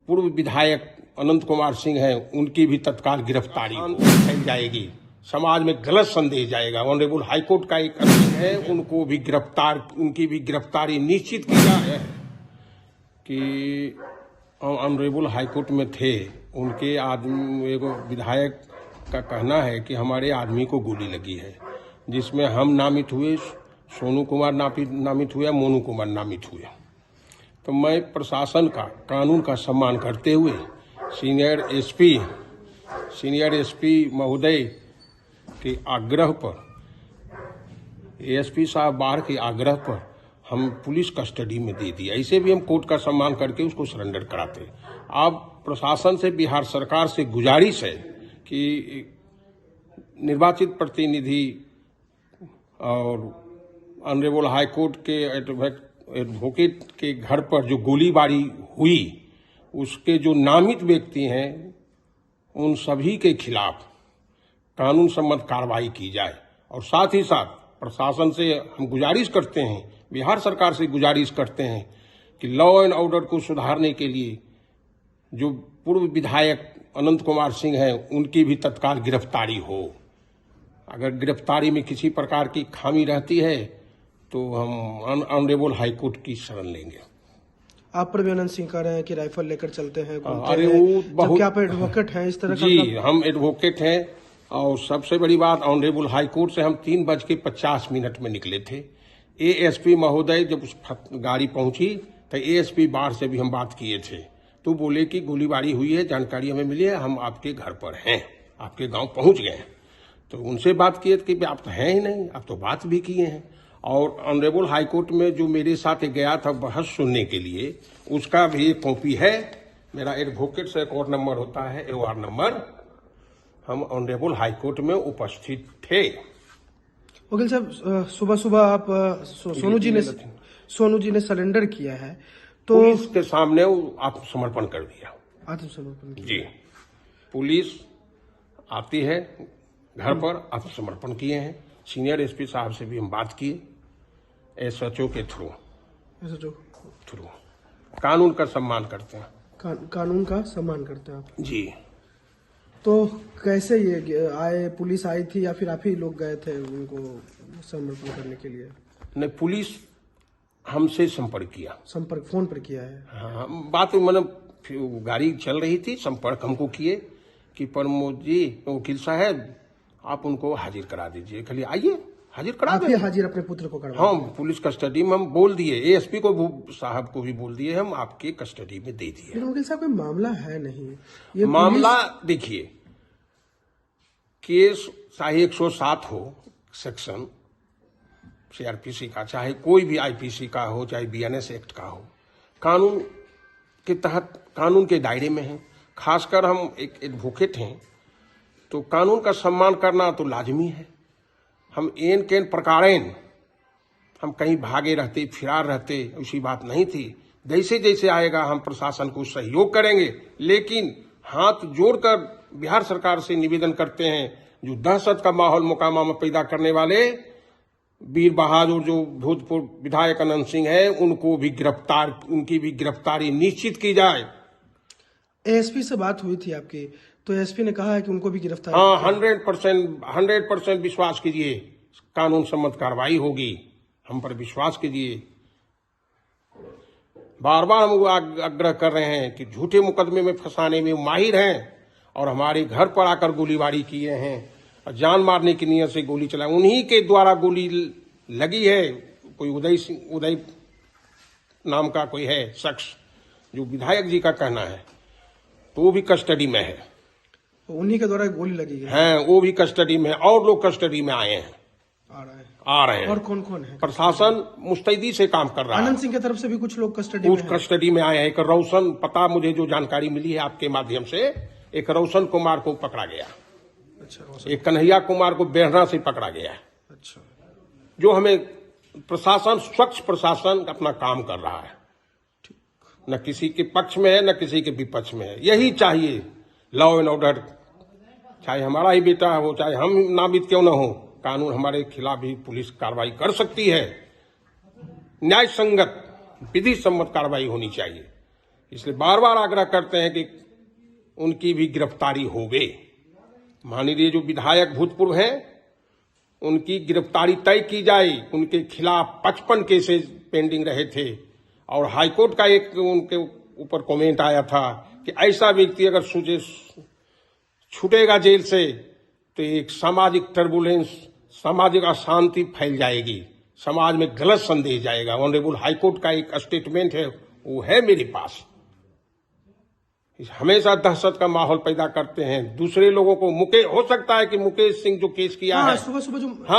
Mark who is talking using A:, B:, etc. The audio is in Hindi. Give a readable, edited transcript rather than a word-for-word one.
A: पूर्व विधायक अनंत कुमार सिंह हैं, उनकी भी तत्काल गिरफ्तारी की जाएगी। समाज में गलत संदेश जाएगा। ऑनरेबल हाईकोर्ट का एक आदेश है, उनकी भी गिरफ्तारी निश्चित की जाए। कि ऑनरेबल हाईकोर्ट में थे, उनके आदमी, एक विधायक का कहना है कि हमारे आदमी को गोली लगी है, जिसमें हम नामित हुए, सोनू कुमार नामित हुए, मोनू कुमार नामित हुए। तो मैं प्रशासन का, कानून का सम्मान करते हुए सीनियर एसपी महोदय के आग्रह पर, एएसपी साहब बाहर के आग्रह पर हम पुलिस कस्टडी में दे दिया। ऐसे भी हम कोर्ट का सम्मान करके उसको सरेंडर कराते। अब प्रशासन से, बिहार सरकार से गुजारिश है कि निर्वाचित प्रतिनिधि और ऑनरेबल हाईकोर्ट के एडवोकेट के घर पर जो गोलीबारी हुई, उसके जो नामित व्यक्ति हैं, उन सभी के खिलाफ कानून सम्मत कार्रवाई की जाए। और साथ ही साथ प्रशासन से हम गुजारिश करते हैं, बिहार सरकार से गुजारिश करते हैं कि लॉ एंड ऑर्डर को सुधारने के लिए जो पूर्व विधायक अनंत कुमार सिंह हैं, उनकी भी तत्काल गिरफ्तारी हो। अगर गिरफ्तारी में किसी प्रकार की खामी रहती है तो हम ऑनरेबल हाईकोर्ट की शरण लेंगे।
B: आप पर भी अनंत सिंह कह रहे हैं कि राइफल लेकर चलते हैं,
A: अरे वो बहुत,
B: क्या आप एडवोकेट हैं इस तरह का?
A: जी, हम एडवोकेट हैं। और सबसे बड़ी बात, ऑनरेबल हाईकोर्ट से हम 3:50 में निकले थे। एएसपी महोदय जब उस गाड़ी पहुंची तो एएसपी बाहर से भी हम बात किए थे, तो बोले कि गोलीबारी हुई है, जानकारी हमें मिली है, हम आपके घर पर हैं, आपके गांव पहुंच गए। तो उनसे बात किए कि आप तो हैं ही नहीं, आप तो बात भी किए हैं। और ऑनरेबल हाईकोर्ट में जो मेरे साथ गया था बहस सुनने के लिए, उसका भी एक कॉपी है। मेरा एडवोकेट से कोर्ट नंबर होता है, AOR नंबर। हम ऑनरेबल हाईकोर्ट में उपस्थित थे।
B: वकील साहब, सुबह सुबह आप सोनू जी ने सरेंडर किया है, तो
A: पुलिस के सामने आत्मसमर्पण कर दिया।
B: आत्मसमर्पण
A: जी, पुलिस आती है घर पर, आत्मसमर्पण किए हैं। सीनियर एसपी साहब से भी हम बात किए, SHO के थ्रू कानून का सम्मान करते हैं।
B: कानून का सम्मान करते हैं आप
A: जी।
B: तो कैसे ये आए? पुलिस आई थी या फिर आप ही लोग गए थे उनको समर्पण करने के लिए?
A: नहीं, पुलिस हमसे संपर्क किया।
B: संपर्क फोन पर किया है?
A: हाँ, बात मतलब गाड़ी चल रही थी, संपर्क हमको किए कि प्रमोद जी, वकील साहब, आप उनको हाजिर करा दीजिए। खाली आइए, हाजिर करा
B: दीजिए। हाजिर अपने पुत्र को करवा?
A: हाँ, पुलिस कस्टडी में हम बोल दिए, एएसपी को साहब को भी बोल दिए, हम आपके कस्टडी में दे दिए।
B: वकील साहब, कोई मामला है नहीं ये?
A: मामला देखिए, केस चाहे 107 हो सेक्शन CRPC का, चाहे कोई भी IPC का हो, चाहे BNS एक्ट का हो, कानून के तहत, कानून के दायरे में है। खासकर हम एक एडवोकेट हैं तो कानून का सम्मान करना तो लाजमी है। हम एन केन प्रकारेण हम कहीं भागे रहते, फिरार रहते, ऐसी बात नहीं थी। जैसे जैसे आएगा हम प्रशासन को सहयोग करेंगे, लेकिन हाथ जोड़कर बिहार सरकार से निवेदन करते हैं, जो दहशत का माहौल मोकामा में पैदा करने वाले वीर बहादुर जो भूतपूर्व विधायक अनंत सिंह है, उनकी भी गिरफ्तारी निश्चित की जाए।
B: एएसपी से बात हुई थी आपकी, तो एएसपी ने कहा है कि उनको भी गिरफ्तार?
A: हाँ, 100% विश्वास कीजिए, कानून सम्मत कार्रवाई होगी, हम पर विश्वास कीजिए। बार बार हम आग्रह कर रहे हैं कि झूठे मुकदमे में फंसाने में माहिर हैं, और हमारे घर पर आकर गोलीबारी किए हैं, जान मारने की नीयत से गोली चलाई। उन्हीं के द्वारा गोली लगी है। कोई उदय नाम का कोई है शख्स, जो विधायक जी का कहना है, तो वो भी कस्टडी में है।
B: उन्हीं के द्वारा गोली लगी
A: है, वो भी कस्टडी में है। और लोग कस्टडी में आए हैं, आ रहे हैं।
B: और कौन कौन है?
A: प्रशासन मुस्तैदी से काम कर रहा है।
B: आनंद सिंह की तरफ से भी कुछ लोग कस्टडी
A: में आए हैं। एक रोशन, पता मुझे जो जानकारी मिली है आपके माध्यम से, एक रोशन कुमार को पकड़ा गया।
B: अच्छा।
A: एक कन्हैया कुमार को बेहरा से पकड़ा गया।
B: अच्छा।
A: जो हमें प्रशासन, स्वच्छ प्रशासन अपना काम कर रहा है, न किसी के पक्ष में है, न किसी के विपक्ष में है। यही चाहिए लॉ एंड ऑर्डर, चाहे हमारा ही बेटा हो, चाहे हम नामित क्यों न हो, कानून हमारे खिलाफ भी पुलिस कार्रवाई कर सकती है। न्याय संगत, विधि सम्मत कार्रवाई होनी चाहिए। इसलिए बार बार आग्रह करते हैं कि उनकी भी गिरफ्तारी होवे। माननीय जो विधायक भूतपूर्व हैं उनकी गिरफ्तारी तय की जाए। उनके खिलाफ 55 केसेस पेंडिंग रहे थे और हाईकोर्ट का एक उनके ऊपर कमेंट आया था कि ऐसा व्यक्ति अगर छूटेगा जेल से तो एक सामाजिक टर्बुलेंस, सामाजिक अशांति फैल जाएगी, समाज में गलत संदेश जाएगा। ऑनरेबल हाईकोर्ट का एक स्टेटमेंट है, वो है मेरे पास। हमेशा दहशत का माहौल पैदा करते हैं दूसरे लोगों को। मुकेश, हो सकता है कि मुकेश सिंह जो केस किया है,
B: सुबह सुबह जो